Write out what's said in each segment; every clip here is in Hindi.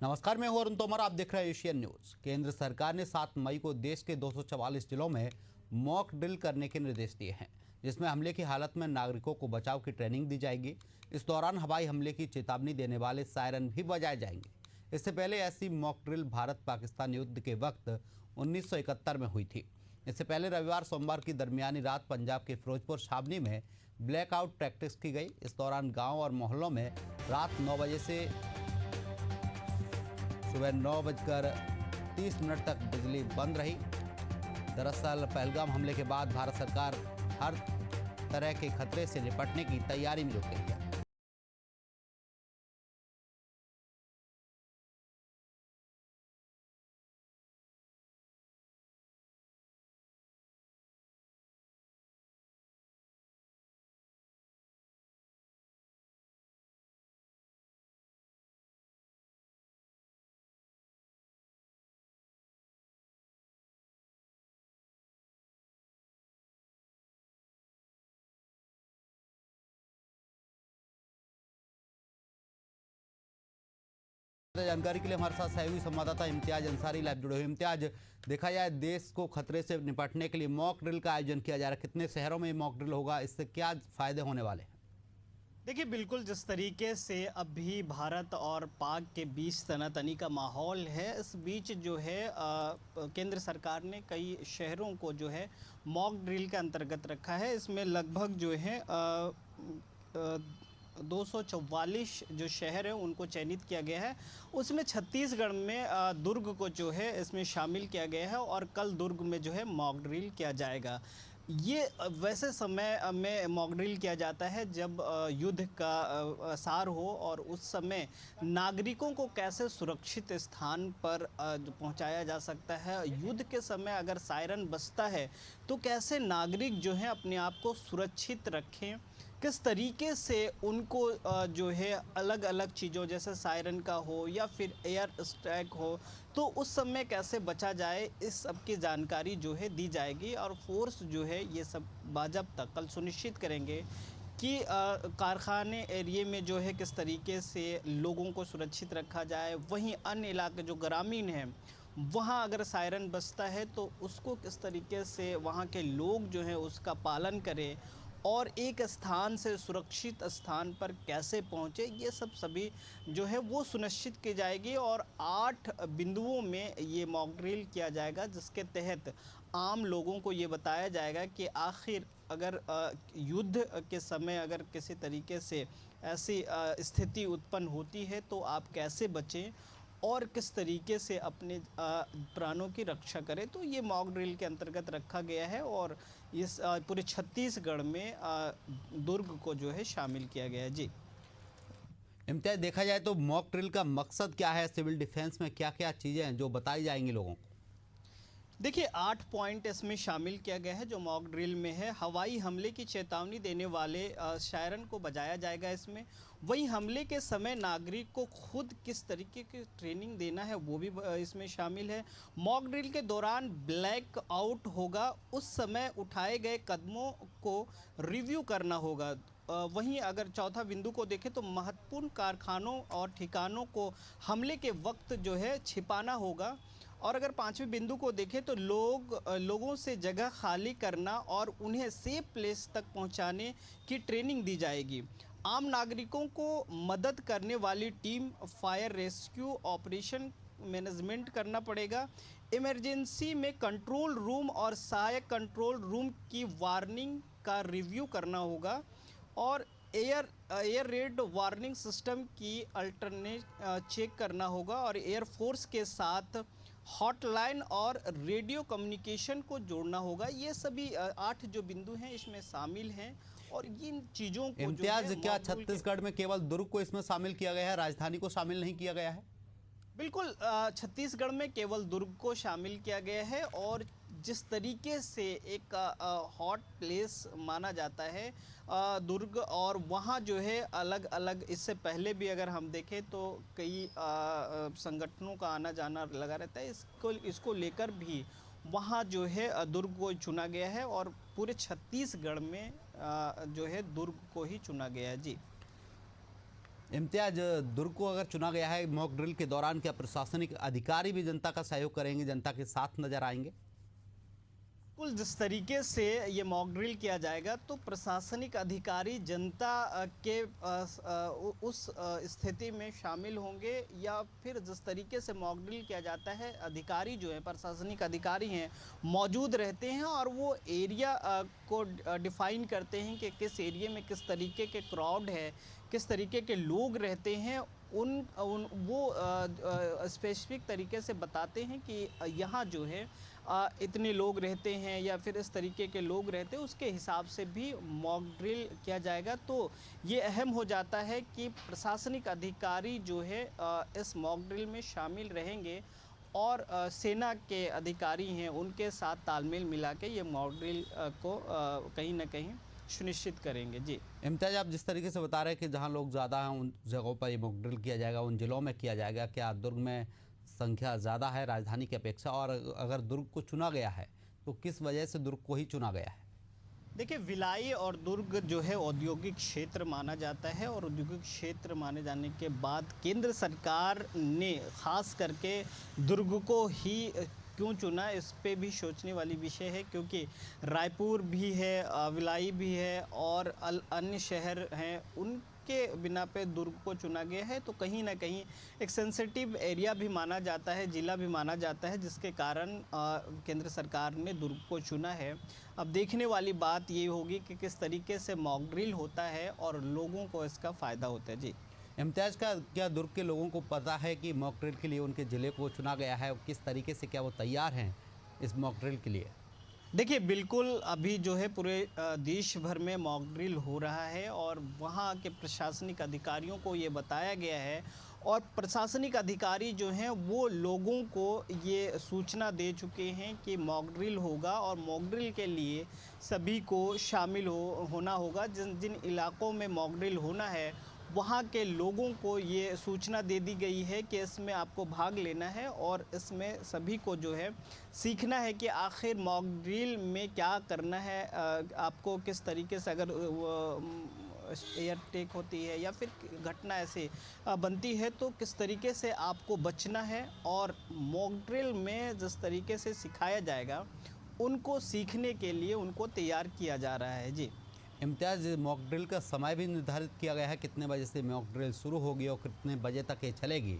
नमस्कार, मैं हूं अरुण तोमर। आप देख रहे हैं एशियन न्यूज। केंद्र सरकार ने 7 मई को देश के 244 जिलों में मॉक ड्रिल करने के निर्देश दिए हैं, जिसमें हमले की हालत में नागरिकों को बचाव की ट्रेनिंग दी जाएगी। इस दौरान हवाई हमले की चेतावनी देने वाले सायरन भी बजाए जाएंगे। इससे पहले ऐसी मॉक ड्रिल भारत पाकिस्तान युद्ध के वक्त 1971 में हुई थी। इससे पहले रविवार सोमवार की दरमियानी रात पंजाब के फिरोजपुर छावनी में ब्लैकआउट प्रैक्टिस की गई। इस दौरान गाँव और मोहल्लों में रात 9 बजे से सुबह 9:30 तक बिजली बंद रही। दरअसल पहलगाम हमले के बाद भारत सरकार हर तरह के खतरे से निपटने की तैयारी में जुट गई है। जानकारी के लिए हमारे साथ सहयोगी संवाददाता इम्तियाज अंसारी लाइव जुड़े हुए। इम्तियाज, देखा जाए देश को खतरे से निपटने के लिए मॉक ड्रिल का आयोजन किया जा रहा है, कितने शहरों में मॉक ड्रिल होगा, इससे क्या फायदे होने वाले हैं? देखिए, बिल्कुल जिस तरीके से अभी भारत और पाक के बीच तनातनी का माहौल है, इस बीच जो है केंद्र सरकार ने कई शहरों को जो है मॉक ड्रिल के अंतर्गत रखा है। इसमें लगभग जो है 244 जो शहर हैं उनको चयनित किया गया है। उसमें छत्तीसगढ़ में दुर्ग को जो है इसमें शामिल किया गया है और कल दुर्ग में जो है मॉक ड्रिल किया जाएगा। ये वैसे समय में मॉक ड्रिल किया जाता है जब युद्ध का सार हो और उस समय नागरिकों को कैसे सुरक्षित स्थान पर पहुंचाया जा सकता है। युद्ध के समय अगर सायरन बजता है तो कैसे नागरिक जो है अपने आप को सुरक्षित रखें, किस तरीके से उनको जो है अलग अलग चीज़ों जैसे सायरन का हो या फिर एयर स्ट्राइक हो तो उस समय कैसे बचा जाए, इस सब की जानकारी जो है दी जाएगी। और फोर्स जो है ये सब बाज़ाब्ता कल सुनिश्चित करेंगे कि कारखाने एरिए में जो है किस तरीके से लोगों को सुरक्षित रखा जाए। वहीं अन्य इलाके जो ग्रामीण हैं वहाँ अगर सायरन बजता है तो उसको किस तरीके से वहाँ के लोग जो हैं उसका पालन करें और एक स्थान से सुरक्षित स्थान पर कैसे पहुँचे, ये सब सभी जो है वो सुनिश्चित की जाएगी। और 8 बिंदुओं में ये मॉक ड्रिल किया जाएगा, जिसके तहत आम लोगों को ये बताया जाएगा कि आखिर अगर युद्ध के समय अगर किसी तरीके से ऐसी स्थिति उत्पन्न होती है तो आप कैसे बचें और किस तरीके से अपने प्राणों की रक्षा करें। तो ये मॉक ड्रिल के अंतर्गत रखा गया है और इस पूरे छत्तीसगढ़ में दुर्ग को जो है शामिल किया गया है। जी इम्तियाज, देखा जाए तो मॉक ड्रिल का मकसद क्या है? सिविल डिफेंस में क्या क्या चीज़ें हैं जो बताई जाएंगी लोगों को? देखिए, 8 पॉइंट इसमें शामिल किया गया है जो मॉक ड्रिल में है। हवाई हमले की चेतावनी देने वाले सायरन को बजाया जाएगा इसमें। वहीं हमले के समय नागरिक को खुद किस तरीके की ट्रेनिंग देना है वो भी इसमें शामिल है। मॉक ड्रिल के दौरान ब्लैक आउट होगा, उस समय उठाए गए कदमों को रिव्यू करना होगा। वहीं अगर चौथा बिंदु को देखें तो महत्वपूर्ण कारखानों और ठिकानों को हमले के वक्त जो है छिपाना होगा। और अगर पांचवें बिंदु को देखें तो लोगों से जगह खाली करना और उन्हें सेफ प्लेस तक पहुंचाने की ट्रेनिंग दी जाएगी। आम नागरिकों को मदद करने वाली team fire rescue operation management करना पड़ेगा। इमरजेंसी में कंट्रोल रूम और सहायक कंट्रोल रूम की वार्निंग का रिव्यू करना होगा और एयर रेड वार्निंग सिस्टम की अल्टरनेट चेक करना होगा और एयरफोर्स के साथ हॉटलाइन और रेडियो कम्युनिकेशन को जोड़ना होगा। ये सभी 8 जो बिंदु हैं इसमें शामिल हैं और इन चीज़ों को इम्तियाज, क्या छत्तीसगढ़ में केवल दुर्ग को इसमें शामिल किया गया है, राजधानी को शामिल नहीं किया गया है? बिल्कुल, छत्तीसगढ़ में केवल दुर्ग को शामिल किया गया है और जिस तरीके से एक हॉट प्लेस माना जाता है दुर्ग, और वहाँ जो है अलग अलग इससे पहले भी अगर हम देखें तो कई संगठनों का आना जाना लगा रहता है। इसको लेकर भी वहाँ जो है दुर्ग को चुना गया है और पूरे छत्तीसगढ़ में जो है दुर्ग को ही चुना गया है। जी इम्तियाज, दुर्ग को अगर चुना गया है मॉक ड्रिल के दौरान, क्या प्रशासनिक अधिकारी भी जनता का सहयोग करेंगे, जनता के साथ नजर आएंगे? बिल्कुल, जिस तरीके से ये मॉक ड्रिल किया जाएगा तो प्रशासनिक अधिकारी जनता के उस स्थिति में शामिल होंगे, या फिर जिस तरीके से मॉक ड्रिल किया जाता है अधिकारी जो है प्रशासनिक अधिकारी हैं मौजूद रहते हैं और वो एरिया को डिफाइन करते हैं कि किस एरिया में किस तरीके के क्राउड है, किस तरीके के लोग रहते हैं। वो स्पेसिफिक तरीके से बताते हैं कि यहाँ जो है इतने लोग रहते हैं या फिर इस तरीके के लोग रहते हैं, उसके हिसाब से भी मॉक ड्रिल किया जाएगा। तो ये अहम हो जाता है कि प्रशासनिक अधिकारी जो है इस मॉक ड्रिल में शामिल रहेंगे और सेना के अधिकारी हैं उनके साथ तालमेल मिला के ये मॉक ड्रिल को कहीं ना कहीं सुनिश्चित करेंगे। जी इम्तियाज, आप जिस तरीके से बता रहे हैं कि जहां लोग ज़्यादा हैं उन जगहों पर ये मॉक ड्रिल किया जाएगा, उन जिलों में किया जाएगा, क्या दुर्ग में संख्या ज़्यादा है राजधानी की अपेक्षा? और अगर दुर्ग को चुना गया है तो किस वजह से दुर्ग को ही चुना गया है? देखिए, भिलाई और दुर्ग जो है औद्योगिक क्षेत्र माना जाता है और औद्योगिक क्षेत्र माने जाने के बाद केंद्र सरकार ने खास करके दुर्ग को ही क्यों चुना, इस पे भी सोचने वाली विषय है, क्योंकि रायपुर भी है, भिलाई भी है और अन्य शहर हैं, उनके बिना पे दुर्ग को चुना गया है। तो कहीं ना कहीं एक सेंसिटिव एरिया भी माना जाता है, ज़िला भी माना जाता है, जिसके कारण केंद्र सरकार ने दुर्ग को चुना है। अब देखने वाली बात ये होगी कि किस तरीके से मॉक ड्रिल होता है और लोगों को इसका फ़ायदा होता है। जी इम्तियाज, का क्या दुर्ग के लोगों को पता है कि मॉक ड्रिल के लिए उनके ज़िले को चुना गया है? किस तरीके से क्या वो तैयार हैं इस मॉक ड्रिल के लिए? देखिए, बिल्कुल अभी जो है पूरे देश भर में मॉक ड्रिल हो रहा है और वहाँ के प्रशासनिक अधिकारियों को ये बताया गया है और प्रशासनिक अधिकारी जो हैं वो लोगों को ये सूचना दे चुके हैं कि मॉक ड्रिल होगा और मॉक ड्रिल के लिए सभी को शामिल होना होगा। जिन जिन इलाकों में मॉक ड्रिल होना है वहाँ के लोगों को ये सूचना दे दी गई है कि इसमें आपको भाग लेना है और इसमें सभी को जो है सीखना है कि आखिर मॉक ड्रिल में क्या करना है, आपको किस तरीके से अगर एयर टेक होती है या फिर घटना ऐसे बनती है तो किस तरीके से आपको बचना है। और मॉक ड्रिल में जिस तरीके से सिखाया जाएगा उनको सीखने के लिए उनको तैयार किया जा रहा है। जी इम्तियाज, मॉक ड्रिल का समय भी निर्धारित किया गया है, कितने बजे से मॉक ड्रिल शुरू होगी और कितने बजे तक ये चलेगी?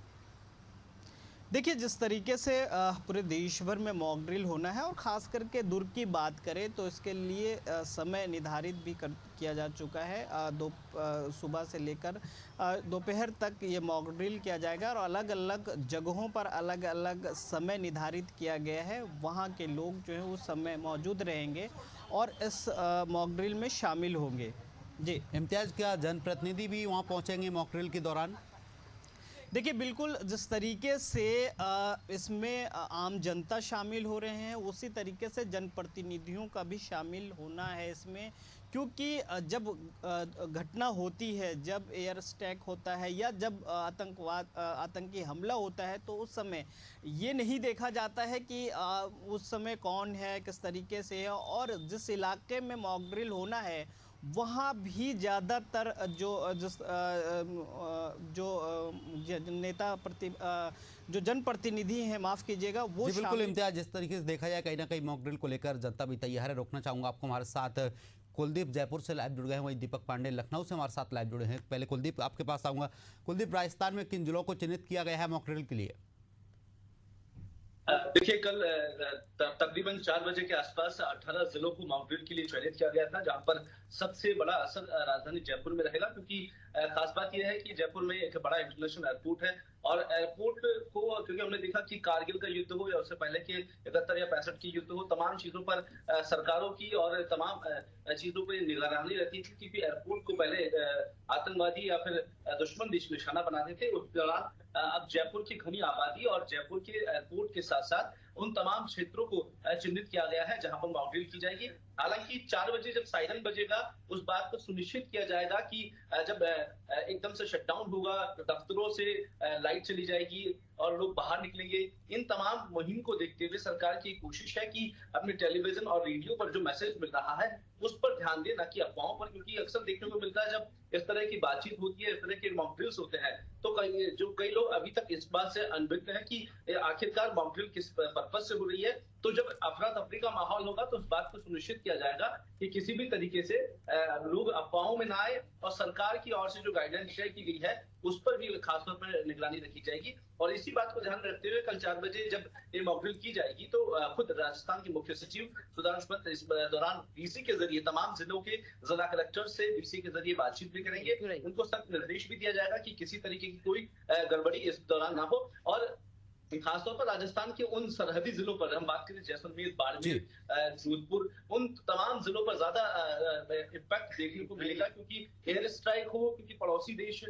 देखिए, जिस तरीके से पूरे देश भर में मॉक ड्रिल होना है और ख़ास करके दुर्ग की बात करें तो इसके लिए समय निर्धारित भी किया जा चुका है। सुबह से लेकर दोपहर तक ये मॉक ड्रिल किया जाएगा और अलग अलग जगहों पर अलग अलग समय निर्धारित किया गया है। वहाँ के लोग जो है उस समय मौजूद रहेंगे और इस मॉक ड्रिल में शामिल होंगे। जी इम्तियाज, क्या जनप्रतिनिधि भी वहाँ पहुँचेंगे मॉक ड्रिल के दौरान? देखिए, बिल्कुल जिस तरीके से इसमें आम जनता शामिल हो रहे हैं उसी तरीके से जनप्रतिनिधियों का भी शामिल होना है इसमें, क्योंकि जब घटना होती है, जब एयर स्ट्राइक होता है या जब आतंकी हमला होता है तो उस समय ये नहीं देखा जाता है कि उस समय कौन है, किस तरीके से है। और जिस इलाके में मॉक ड्रिल होना है वहाँ भी ज़्यादातर जो जनप्रतिनिधि हैं, माफ़ कीजिएगा, वो बिल्कुल इम्तियाज, जिस तरीके से देखा जाए कहीं ना कहीं मॉक ड्रिल को लेकर जनता भी तैयार है। रोकना चाहूँगा आपको, हमारे साथ कुलदीप जयपुर से लाइव जुड़ गए हैं, वहीं दीपक पांडे लखनऊ से हमारे साथ लाइव जुड़े हैं। पहले कुलदीप आपके पास आऊँगा। कुलदीप, राजस्थान में किन जिलों को चिन्हित किया गया है मॉक ड्रिल के लिए? देखिए, कल तकरीबन 4 बजे के आसपास 18 जिलों को मॉक ड्रिल के लिए चयनित किया गया था, जहां पर सबसे बड़ा असर राजधानी जयपुर में रहेगा, क्योंकि खास बात यह है कि जयपुर में एक बड़ा इंटरनेशनल एयरपोर्ट है और एयरपोर्ट को, क्योंकि हमने देखा कि कारगिल का युद्ध हो या उससे पहले के 71 या 65 की युद्ध हो, तमाम चीजों पर सरकारों की और तमाम चीजों पर निगरानी रहती थी, क्योंकि एयरपोर्ट को पहले आतंकवादी या फिर दुश्मन देश निशाना बनाते थे। उस दौरान अब जयपुर की घनी आबादी और जयपुर के एयरपोर्ट के साथ साथ उन तमाम क्षेत्रों को चिन्हित किया गया है जहां पर मॉक ड्रिल की जाएगी। हालांकि 4 बजे जब सायरन बजेगा उस बात को सुनिश्चित किया जाएगा कि जब एकदम से शटडाउन होगा, दफ्तरों से लाइट चली जाएगी, और लोग बाहर निकलेंगे। इन तमाम मुहिम को देखते हुए सरकार की कोशिश है कि अपने टेलीविजन और रेडियो पर जो मैसेज मिल रहा है उस पर ध्यान दे, ना कि अफवाहों पर, क्योंकि अक्सर देखने को मिलता है जब इस तरह की बातचीत होती है, इस तरह के मॉक ड्रिल्स होते हैं, तो कई लोग अभी तक इस बात से अनभिज्ञ हैं कि आखिरकार मॉक ड्रिल किस पर्पज से हो रही है। तो जब अफरा तफरी का माहौल होगा तो उस बात को सुनिश्चित किया जाएगा कि किसी भी तरीके से लोग अफवाहों में ना आए, और सरकार की ओर से जो गाइडलाइन शेयर की गई है उस पर भी खासतौर पर निगरानी रखी जाएगी। और इसी बात को ध्यान में रखते हुए कल 4 बजे जब ये मॉक ड्रिल की जाएगी तो खुद राजस्थान के मुख्य सचिव सुधांशु पंत इस दौरान डीसी के जरिए तमाम जिलों के जिला कलेक्टर से डीसी के जरिए बातचीत भी करेंगे। उनको सख्त निर्देश भी दिया जाएगा कि किसी तरीके की कोई गड़बड़ी इस दौरान ना हो। और खासतौर पर राजस्थान के उन सरहदी जिलों पर हम बात करें, जैसलमेर, बाड़मेर, जोधपुर, उन तमाम जिलों पर ज्यादा इम्पैक्ट देखने को मिलेगा, क्योंकि एयर स्ट्राइक हो, क्योंकि पड़ोसी देश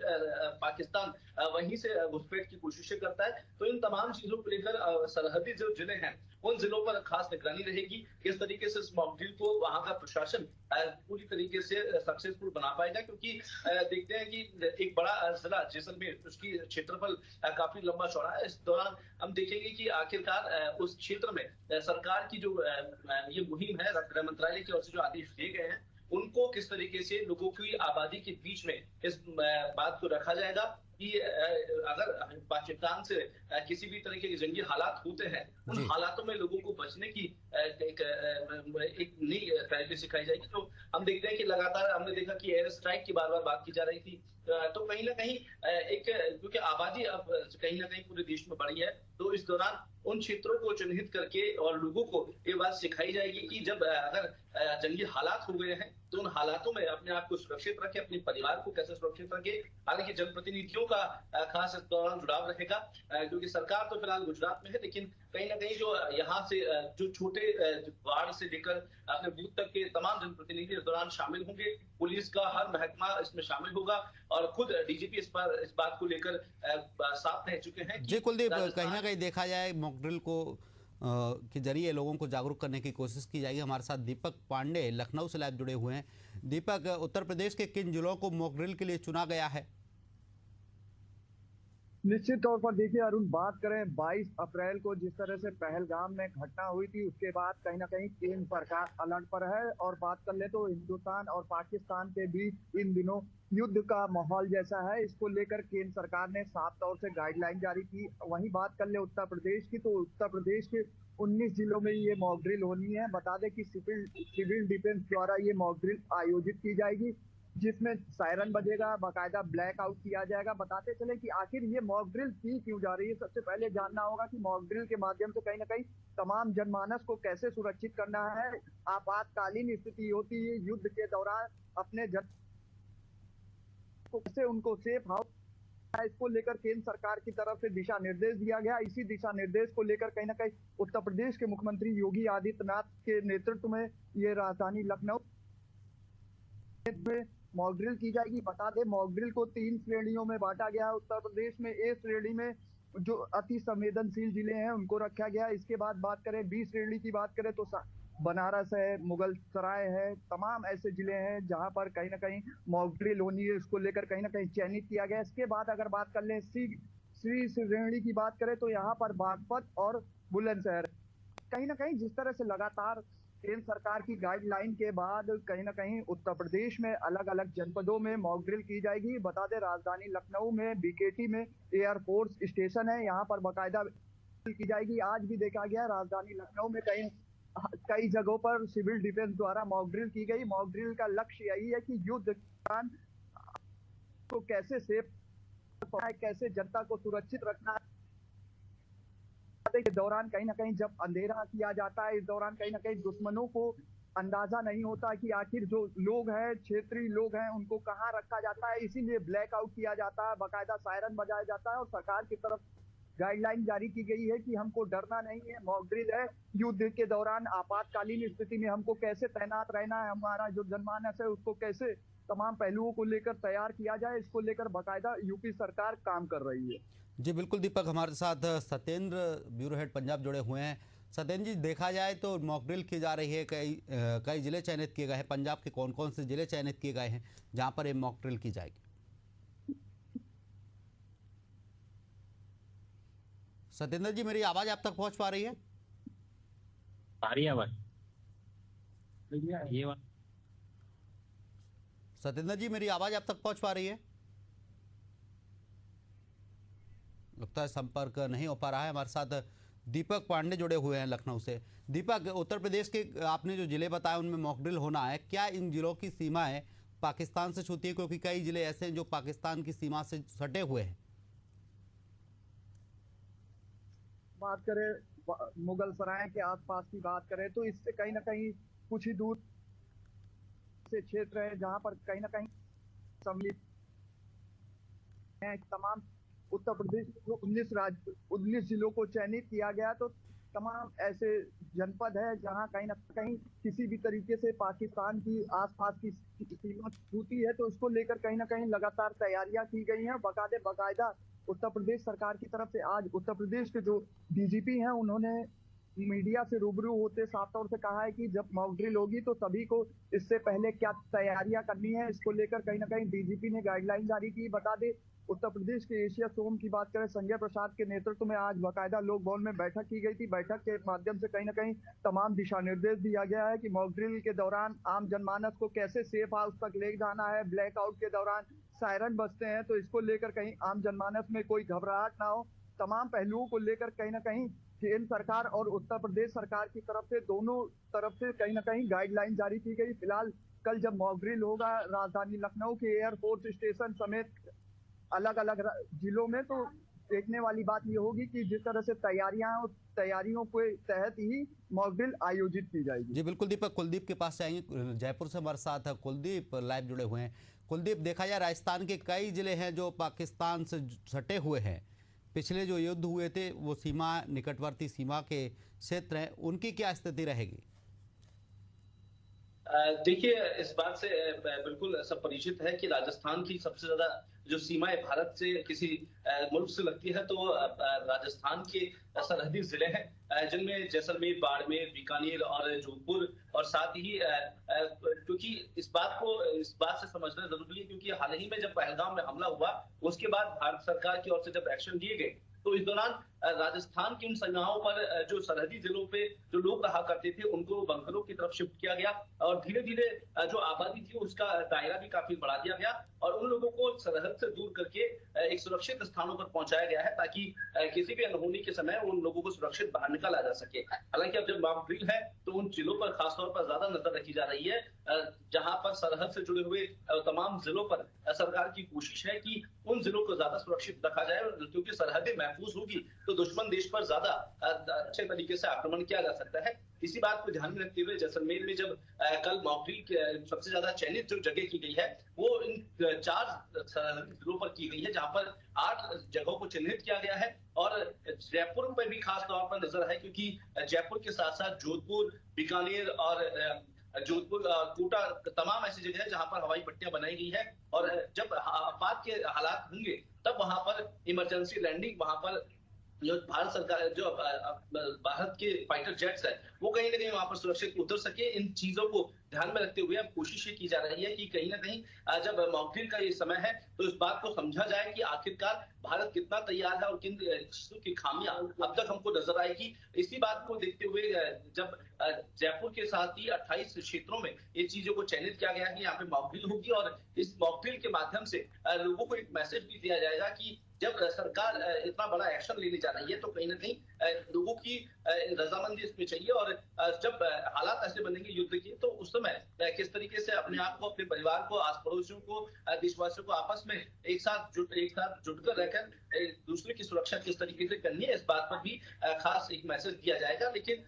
पाकिस्तान वहीं से घुसपैठ की कोशिशें करता है। तो इन तमाम चीजों को लेकर सरहदी जो जिले हैं उन जिलों पर खास निगरानी रहेगी। किस तरीके से इस मॉक ड्रिल को वहां का प्रशासन पूरी तरीके से सक्सेसफुल बना पाएगा, क्योंकि देखते हैं कि एक बड़ा जिला जैसलमेर, उसकी क्षेत्रफल काफी लंबा चौड़ा है। इस दौरान हम देखेंगे कि आखिरकार उस क्षेत्र में सरकार की जो ये मुहिम है, गृह मंत्रालय की ओर से जो आदेश दिए गए हैं उनको किस तरीके से लोगों की आबादी के बीच में इस बात को रखा जाएगा कि अगर पाकिस्तान से किसी भी तरीके के जंगी हालात होते हैं, उन हालातों में लोगों को बचने की एक नई पहल सिखाई जाएगी। तो हम देखते हैं कि लगातार हमने देखा कि एयर स्ट्राइक की बार बार बात की जा रही थी, तो कहीं ना कहीं एक, क्योंकि आबादी अब कहीं ना कहीं पूरे देश में बढ़ी है, तो इस दौरान उन क्षेत्रों को चिन्हित करके और लोगों को ये बात सिखाई जाएगी कि जब अगर जंगी हालात हो गए हैं तो उन हालातों में अपने आप को सुरक्षित रखें, अपने परिवार को कैसे सुरक्षित रखें। हालांकि जनप्रतिनिधियों का खास इस दौरान जुड़ाव रहेगा, क्योंकि सरकार तो फिलहाल गुजरात में है, लेकिन कहीं ना कहीं जो यहाँ से जो छोटे वार्ड से लेकर अपने बूथ तक के तमाम जनप्रतिनिधि इस दौरान शामिल होंगे। पुलिस का हर महकमा इसमें शामिल होगा और खुद डीजीपी इस बात को लेकर साफ रह चुके हैं। जी कुलदीप, कहीं ना कहीं देखा जाए मॉक ड्रिल को के जरिए लोगों को जागरूक करने की कोशिश की जाएगी। हमारे साथ दीपक पांडे लखनऊ से लाइव जुड़े हुए हैं। दीपक, उत्तर प्रदेश के किन जिलों को मॉक ड्रिल के लिए चुना गया है? निश्चित तौर पर देखिए अरुण, बात करें 22 अप्रैल को जिस तरह से पहलगाम में घटना हुई थी, उसके बाद कहीं ना कहीं केंद्र सरकार अलर्ट पर है। और बात कर ले तो हिंदुस्तान और पाकिस्तान के बीच इन दिनों युद्ध का माहौल जैसा है, इसको लेकर केंद्र सरकार ने साफ तौर से गाइडलाइन जारी की। वहीं बात कर ले उत्तर प्रदेश की, तो उत्तर प्रदेश के 19 जिलों में ये मॉक ड्रिल होनी है। बता दें कि सिविल डिफेंस द्वारा ये मॉक ड्रिल आयोजित की जाएगी, जिसमें सायरन बजेगा, बाकायदा ब्लैक आउट किया जाएगा। बताते चले कि आखिर ये मॉक ड्रिल की क्यों जा रही है। सबसे पहले जानना होगा कि मॉक ड्रिल के माध्यम से कहीं ना कहीं तमाम जनमानस को कैसे सुरक्षित करना है। आपातकालीन स्थिति होती है युद्ध के दौरान, अपने जन को कैसे उनको सेफ हाउस, इसको लेकर केंद्र सरकार की तरफ से दिशा निर्देश दिया गया। इसी दिशा निर्देश को लेकर कहीं ना कहीं उत्तर प्रदेश के मुख्यमंत्री योगी आदित्यनाथ के नेतृत्व में ये राजधानी लखनऊ में मॉक ड्रिल की जाएगी। बता दें मॉक ड्रिल को 3 श्रेणियों में बांटा गया है। उत्तर प्रदेश में ए श्रेणी में जो अति संवेदनशील जिले हैं उनको रखा गया है। इसके बाद बात करें बी श्रेणी की, बात करें तो बनारस है, मुगल सराय है, तमाम ऐसे जिले हैं जहां पर कहीं ना कहीं मॉक ड्रिल होनी है। इसको लेकर कहीं ना कहीं चयनित किया गया। इसके बाद अगर बात कर लें सी श्रेणी की बात करें तो यहाँ पर बागपत और बुलंदशहर, कहीं ना कहीं जिस तरह से लगातार केंद्र सरकार की गाइडलाइन के बाद कहीं ना कहीं उत्तर प्रदेश में अलग अलग जनपदों में मॉक ड्रिल की जाएगी। बता दें राजधानी लखनऊ में बीकेटी में एयरफोर्स स्टेशन है, यहाँ पर बाकायदा की जाएगी। आज भी देखा गया राजधानी लखनऊ में कई जगहों पर सिविल डिफेंस द्वारा मॉक ड्रिल की गई। मॉक ड्रिल का लक्ष्य यही है कि युद्ध दौरान को कैसे सेफ, कैसे जनता को सुरक्षित रखना है। के दौरान कहीं ना कहीं जब अंधेरा किया जाता है, इस दौरान कहीं ना कहीं दुश्मनों को अंदाजा नहीं होता कि आखिर जो लोग हैं, क्षेत्रीय लोग हैं, उनको कहाँ रखा जाता है। इसीलिए ब्लैक आउट किया जाता है, बाकायदा सायरन बजाया जाता है और सरकार की तरफ गाइडलाइन जारी की गई है कि हमको डरना नहीं है। मॉक ड्रिल है, युद्ध के दौरान आपातकालीन स्थिति में हमको कैसे तैनात रहना है, हमारा जो जनमानस है उसको कैसे तमाम पहलुओं को लेकर तैयार किया जाए, इसको लेकर बाकायदा यूपी सरकार काम कर रही है। जी बिल्कुल दीपक, हमारे साथ सत्येंद्र ब्यूरो हेड पंजाब जुड़े हुए हैं। सत्येंद्र जी, देखा जाए तो मॉक ड्रिल की जा रही है, कई जिले चयनित किए गए हैं। पंजाब के कौन कौन से जिले चयनित किए गए हैं जहां पर ये मॉक ड्रिल की जाएगी? सत्येंद्र जी, मेरी आवाज आप तक पहुंच पा रही है? आ रही है आवाज? ये बात सत्येंद्र जी, मेरी आवाज आप तक पहुंच पा रही है? लगता है संपर्क नहीं हो पा रहा है। हमारे साथ दीपक पांडे जुड़े हुए हैं लखनऊ से। दीपक, उत्तर प्रदेश के आपने जो जिले बताए उनमें मॉकड्रिल होना है, क्या इन जिलों की सीमाएं पाकिस्तान से छूती है? क्योंकि कई जिले ऐसे हैं जो पाकिस्तान की सीमा से सटे हुए हैं। बात करें मुगल सराय के आसपास की बात करें तो इससे कहीं ना कहीं कुछ ही दूर से क्षेत्र है जहां पर कहीं ना कहीं सम्मिलित हैं। तमाम उत्तर प्रदेश को 19 जिलों को चयनित किया गया, तो तमाम ऐसे जनपद है जहां कहीं ना कहीं किसी भी तरीके से पाकिस्तान की आसपास की सीमा छूती है, तो उसको लेकर कहीं ना कहीं लगातार तैयारियां की गई हैं। बाकायदा उत्तर प्रदेश सरकार की तरफ से आज उत्तर प्रदेश के जो डीजीपी हैं उन्होंने मीडिया से रूबरू होते साफ तौर से कहा है कि जब मॉक ड्रिल होगी तो सभी को इससे पहले क्या तैयारियां करनी है, इसको लेकर कहीं ना कहीं डीजीपी ने गाइडलाइन जारी की। बता दें, उत्तर प्रदेश के एशिया सोम की बात करें, संजय प्रसाद के नेतृत्व में आज बाकायदा लोक भवन में बैठक की गई थी। बैठक के माध्यम से कहीं ना कहीं तमाम दिशा निर्देश दिया गया है कि मॉक ड्रिल के दौरान आम जनमानस को कैसे सेफ हाउस तक ले जाना है। ब्लैकआउट के दौरान सायरन बजते हैं, तो इसको लेकर कहीं आम जनमानस में कोई घबराहट ना हो। तमाम पहलुओं को लेकर कहीं ना कहीं केंद्र सरकार और उत्तर प्रदेश सरकार की तरफ से दोनों तरफ से कहीं ना कहीं गाइडलाइन जारी की गई। फिलहाल कल जब मॉक ड्रिल होगा राजधानी लखनऊ के एयरफोर्स स्टेशन समेत अलग अलग जिलों में, तो देखने वाली बात ये होगी कि जिस तरह से तैयारियां हैं, तैयारियों के तहत ही मॉक ड्रिल आयोजित की जाएगी। जी बिल्कुल दीपक, कुलदीप के पास जाएंगे। जयपुर से हमारे साथ कुलदीप लाइव जुड़े हुए हैं। कुलदीप, देखा जाए राजस्थान के कई जिले हैं जो पाकिस्तान से सटे हुए हैं। पिछले जो युद्ध हुए थे वो सीमा, निकटवर्ती सीमा के क्षेत्र हैं, उनकी क्या स्थिति रहेगी? देखिए, इस बात से बिल्कुल सब परिचित है कि राजस्थान की सबसे ज्यादा जो सीमाएं भारत से किसी मुल्क से लगती है तो राजस्थान के सरहदी जिले हैं जिनमें जैसलमेर, बाड़मेर, बीकानेर और जोधपुर, और साथ ही क्योंकि इस बात से समझना जरूरी है क्योंकि हाल ही में जब पहलगाम में हमला हुआ उसके बाद भारत सरकार की ओर से जब एक्शन लिए गए तो इस दौरान राजस्थान की उन सीमाओं पर जो सरहदी जिलों पे जो लोग रहा करते थे उनको बंगलों की तरफ शिफ्ट किया गया और धीरे धीरे जो आबादी थी उसका दायरा भी काफी बढ़ा दिया गया और उन लोगों को सरहद से दूर करके एक सुरक्षित स्थानों पर पहुंचाया गया है ताकि किसी भी अनहोनी के समय उन लोगों को सुरक्षित बाहर निकाला जा सके। हालांकि अब जब मॉक ड्रिल है तो उन जिलों पर खासतौर पर ज्यादा नजर रखी जा रही है जहां पर सरहद से जुड़े हुए तमाम जिलों पर सरकार की कोशिश है कि उन जिलों को ज्यादा सुरक्षित रखा जाए क्योंकि सरहदें महफूज होगी तो दुश्मन देश पर ज्यादा अच्छे तरीके से आक्रमण किया जा सकता है। इसी बात को ध्यान में रखते हुए जैसलमेर में जब कल मॉक ड्रिल सबसे ज्यादा चयनित जो जगह की गई है वो इन 4 जिलों पर की गई है जहां पर 8 जगहों को चिन्हित किया गया है और जयपुर पर भी खास तौर पर नजर है क्योंकि जयपुर के साथ साथ जोधपुर, बीकानेर और जोधपुर, कोटा तमाम ऐसी जगह है जहां पर हवाई पट्टियां बनाई गई है और जब आपात के हालात होंगे तब वहां पर इमरजेंसी लैंडिंग, वहां पर जो भारत सरकार जो भारत के फाइटर जेट्स है वो कहीं ना कहीं वहां पर सुरक्षित उतर सके। इन चीजों को ध्यान में रखते हुए अब कोशिश ये की जा रही है कि कहीं ना कहीं जब मॉक ड्रिल का ये समय है तो इस बात को समझा जाए कि आखिरकार भारत कितना तैयार है और किन चीजों की खामियां अब तक हमको नजर आएगी। इसी बात को देखते हुए जब जयपुर के साथ ही 28 क्षेत्रों में ये चीजों को चयनित किया गया है कि यहाँ पे मॉक ड्रिल होगी और इस मॉक ड्रिल के माध्यम से लोगों को एक मैसेज भी दिया जाएगा कि जब सरकार इतना बड़ा एक्शन लेने जा रही है तो कहीं ना कहीं लोगों की रजामंदी इसमें चाहिए और जब हालात ऐसे बनेंगे युद्ध के तो उस समय किस तरीके से अपने आप को, अपने परिवार को, आस पड़ोसियों को, देशवासियों को आपस में एक साथ जुटकर रहकर दूसरे की सुरक्षा किस तरीके से करनी है इस बात पर भी खास एक मैसेज दिया जाएगा। लेकिन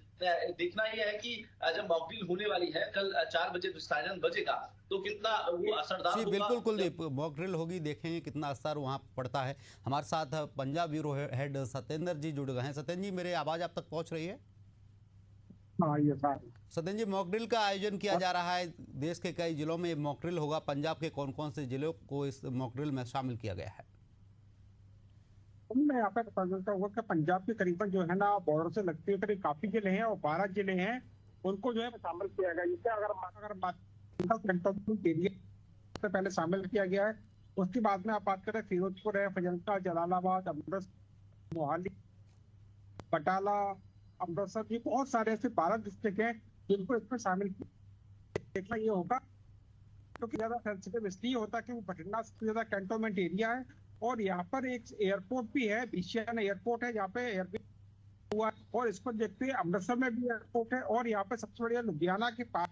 देखना यह है कि जब मॉक ड्रिल होने वाली है कल 4 बजे तो सायरन बजेगा तो कितना वो असरदार होगा। बिल्कुल कुलदीप, मॉक ड्रिल होगी, देखेंगे कितना असर वहाँ पड़ता है। हमारे साथ पंजाब ब्यूरो हेड सत्येंद्र जी जुड़ गए हैं। सत्येंद्र जी, मेरी आवाज आप तक पहुँच रही है? सत्येंद्र जी, मॉक ड्रिल का आयोजन किया जा रहा है, देश के कई जिलों में मॉक ड्रिल होगा। पंजाब के कौन कौन से जिलों को इस मॉक ड्रिल में शामिल किया गया है? मैं यहाँ पे बता देता हूँ कि पंजाब के करीबन जो है ना बॉर्डर से लगते हुए करीब काफी जिले हैं और 12 जिले हैं उनको जो है शामिल किया गया। जैसे अगर बात एरिया से पहले शामिल किया गया है, उसके बाद में आप बात करें फिरोजपुर है, फजलका, जलालाबाद, अमृतसर, मोहाली, बटाला, अमृतसर, ये बहुत सारे ऐसे 12 डिस्ट्रिक्ट हैं जिनको इसमें शामिल देखना ये होगा, क्योंकि ज्यादा सेंसिटिव इसलिए होता है कि वो बठिंडा सबसे ज्यादा कैंटोनमेंट एरिया है और यहाँ पर एक एयरपोर्ट भी है, बीशियाना एयरपोर्ट है जहाँ पे एयरपोर्ट हुआ, और इसको देखते हुए अमृतसर में भी एयरपोर्ट है और यहाँ पे सबसे बढ़िया लुधियाना के पास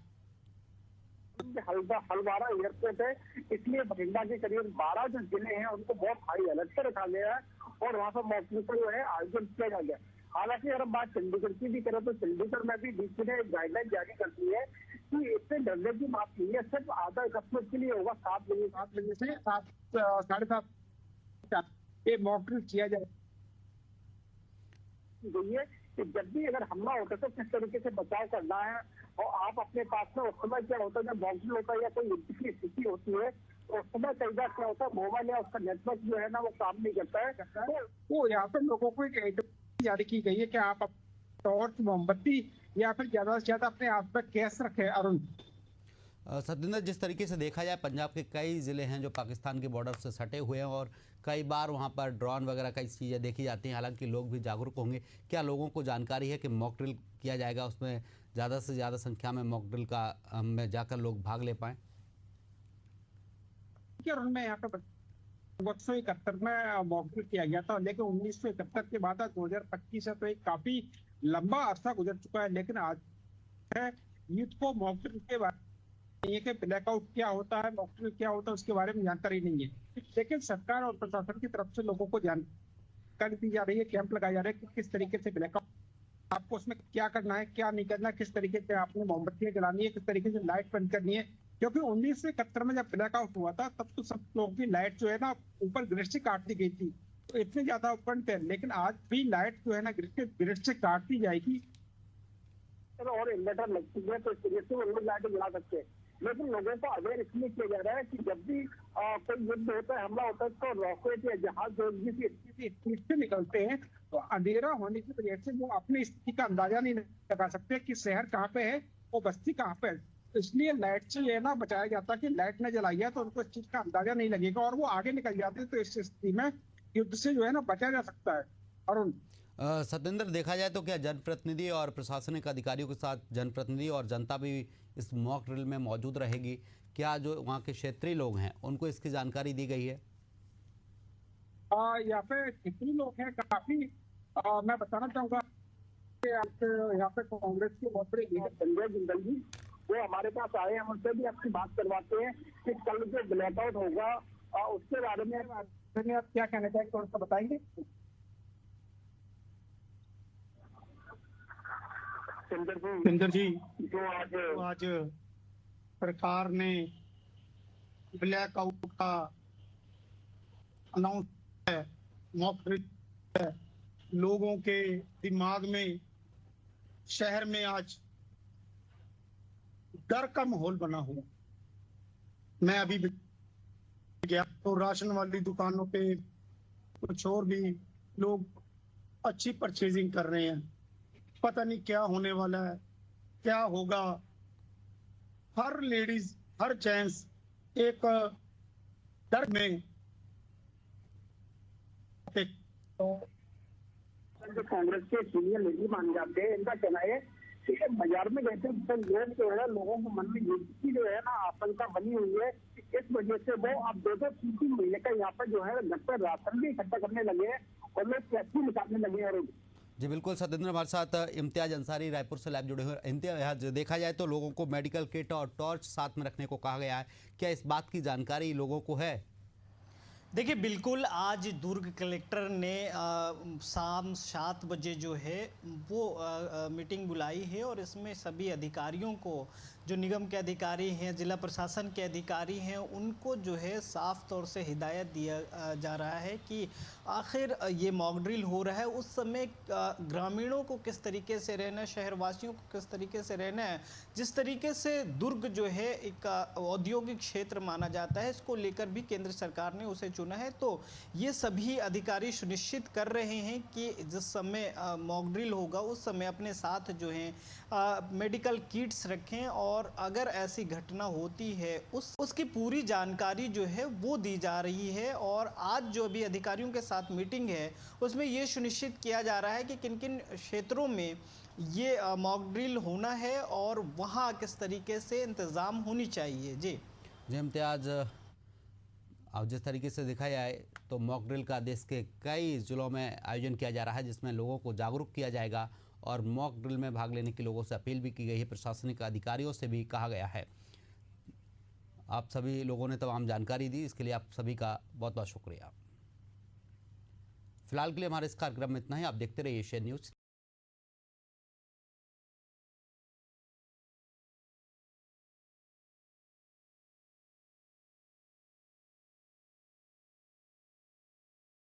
हल्द्वारा एयरपोर्ट है। इसलिए बठिंडा के करीब 12 जो जिले हैं उनको बहुत हाई अलर्ट पर रखा गया है और वहाँ पर मौके पर जो है आयोजन किया जा गया। हालांकि अगर हम बात चंडीगढ़ की भी करें तो चंडीगढ़ में भी डीसी ने एक गाइडलाइन जारी कर दी है कि इससे डरने की बात नहीं है, सिर्फ आधा कस्टमर के लिए होगा 7 बजे से 7:30 ये मॉक ड्रिल किया जाए कि जब भी अगर हमला होता है तो किस तरीके से बचाव करना है। और आप अपने पास में उस समय क्या होता है जब मॉक ड्रिल होता है या कोई युद्ध की स्थिति होती है तो उस समय कई बार क्या होता है मोबाइल या उसका नेटवर्क जो है ना वो काम नहीं करता है। तो यहाँ पर लोगों को एक एडवाइस जारी की गई है कि आप टॉर्च, मोमबत्ती या फिर ज्यादा से ज्यादा अपने आप में कैश रखें। अरुण, सतिंदर, जिस तरीके से देखा जाए पंजाब के कई ज़िले हैं जो पाकिस्तान के बॉर्डर से सटे हुए हैं और कई बार वहां पर ड्रोन वगैरह कई चीज़ें देखी जाती हैं, हालांकि लोग भी जागरूक होंगे। क्या लोगों को जानकारी है कि मॉक ड्रिल किया जाएगा, उसमें ज़्यादा से ज़्यादा संख्या में मॉक ड्रिल का में जाकर लोग भाग ले पाएँ? में यहाँ पे 1971 में मॉक ड्रिल किया गया था, लेकिन 1971 के बाद 2025 है तो एक काफी लंबा अरसा गुजर चुका है। लेकिन आज है यूथ को मॉक ड्रिल के बारे में कि ब्लैकआउट क्या होता है, मॉक ड्रिल क्या होता है, उसके बारे में जानकारी नहीं है। लेकिन सरकार और प्रशासन की तरफ से लोगों को जानकारी दी जा रही है, कैंप लगाया जा रहा है कि किस तरीके से ब्लैकआउट, आपको उसमें क्या करना है, क्या नहीं करना, किस तरीके से आपने मोमबत्तियां जलानी है, किस तरीके से लाइट बंद करनी है। क्योंकि 1971 में जब ब्लैकआउट हुआ था तब तो सब लोगों की लाइट जो है ना ऊपर ग्रिड से काट दी गई थी, तो इतने ज्यादा उपकरण थे। लेकिन आज भी लाइट जो है ना ग्रिड से काट दी जाएगी और इन्वर्टर लग चुके हैं तो इस तरीके से वो लोग लाइट जला सकते हैं। लेकिन लोगों को अवेयर इसलिए किया जा रहा है कि जब भी कोई युद्ध होता है, हमला होता है तो रॉकेट या जहाज जो स्पीड से निकलते हैं तो अंधेरा होने की वजह से वो अपनी स्थिति का अंदाजा नहीं लगा सकते कि शहर कहाँ पे है और बस्ती कहाँ पे है। इसलिए लाइट से ये ना बचाया जाता है कि लाइट न जलाई है तो उनको इस चीज का अंदाजा नहीं लगेगा और वो आगे निकल जाते हैं, तो इस स्थिति में युद्ध से जो है ना बचा जा सकता है। अरुण, सतेंद्र, देखा जाए तो क्या जनप्रतिनिधि और प्रशासनिक अधिकारियों के साथ जनप्रतिनिधि और जनता भी इस मॉक ड्रिल में मौजूद रहेगी? क्या जो वहाँ के क्षेत्रीय लोग हैं उनको इसकी जानकारी दी गई है? यहाँ पे क्षेत्रीय लोग हैं काफी। मैं बताना चाहूंगा कि यहाँ पे कांग्रेस के बहुत बड़े लीडर संजय जिंदल जी वो हमारे पास आए हैं, उनसे भी आपकी बात करवाते हैं कि कल जो ब्लैकआउट होगा उसके बारे में आप क्या कहना चाहेंगे, थोड़ा सा बताएंगे? सिंदर जी, जो आज सरकार ने ब्लैकआउट का अनाउंस है, मॉक ड्रिल है, लोगों के दिमाग में, शहर में आज डर का माहौल बना हुआ। मैं अभी गया तो राशन वाली दुकानों पे कुछ और भी लोग अच्छी परचेजिंग कर रहे हैं, पता नहीं क्या होने वाला है, क्या होगा। हर लेडीज, हर जेंट्स एक डर में। जो कांग्रेस के सीनियर लीडर मान जाते हैं, इनका कहना है कि बाजार में रहते लोग जो है लोगों के मन में युद्ध की जो है ना आशंका बनी हुई है, इस वजह से वो अब 2-3 महीने का यहाँ पर जो है घर पर राशन भी इकट्ठा करने लगे हैं और लोग टैक्सी निकालने लगे हैं। और जी बिल्कुल सतेंद्र, हमारे साथ इम्तियाज अंसारी रायपुर से लाइव जुड़े हुए। इम्तियाज, देखा जाए तो लोगों को मेडिकल किट और टॉर्च साथ में रखने को कहा गया है, क्या इस बात की जानकारी लोगों को है? देखिए बिल्कुल, आज दुर्ग कलेक्टर ने शाम 7 बजे जो है वो मीटिंग बुलाई है और इसमें सभी अधिकारियों को, जो निगम के अधिकारी हैं, जिला प्रशासन के अधिकारी हैं, उनको जो है साफ तौर से हिदायत दिया जा रहा है कि आखिर ये मॉक ड्रिल हो रहा है उस समय ग्रामीणों को किस तरीके से रहना है, शहरवासियों को किस तरीके से रहना है। जिस तरीके से दुर्ग जो है एक औद्योगिक क्षेत्र माना जाता है, इसको लेकर भी केंद्र सरकार ने उसे चुना है। तो ये सभी अधिकारी सुनिश्चित कर रहे हैं कि जिस समय मॉक ड्रिल होगा उस समय अपने साथ जो है मेडिकल किट्स रखें और अगर ऐसी घटना होती है उसकी पूरी जानकारी जो है वो दी जा रही है। और आज जो भी अधिकारियों के साथ मीटिंग है उसमें ये सुनिश्चित किया जा रहा है कि किन किन क्षेत्रों में ये मॉक ड्रिल होना है और वहाँ किस तरीके से इंतज़ाम होनी चाहिए। जी इम्तियाज, अब जिस तरीके से दिखा जाए तो मॉक ड्रिल का देश के कई जिलों में आयोजन किया जा रहा है, जिसमें लोगों को जागरूक किया जाएगा और मॉक ड्रिल में भाग लेने के लोगों से अपील भी की गई है। प्रशासनिक अधिकारियों से भी कहा गया है। आप सभी लोगों ने तमाम जानकारी दी, इसके लिए आप सभी का बहुत बहुत शुक्रिया। फिलहाल के लिए हमारे इस कार्यक्रम में इतना ही। आप देखते रहिए एशियन न्यूज़।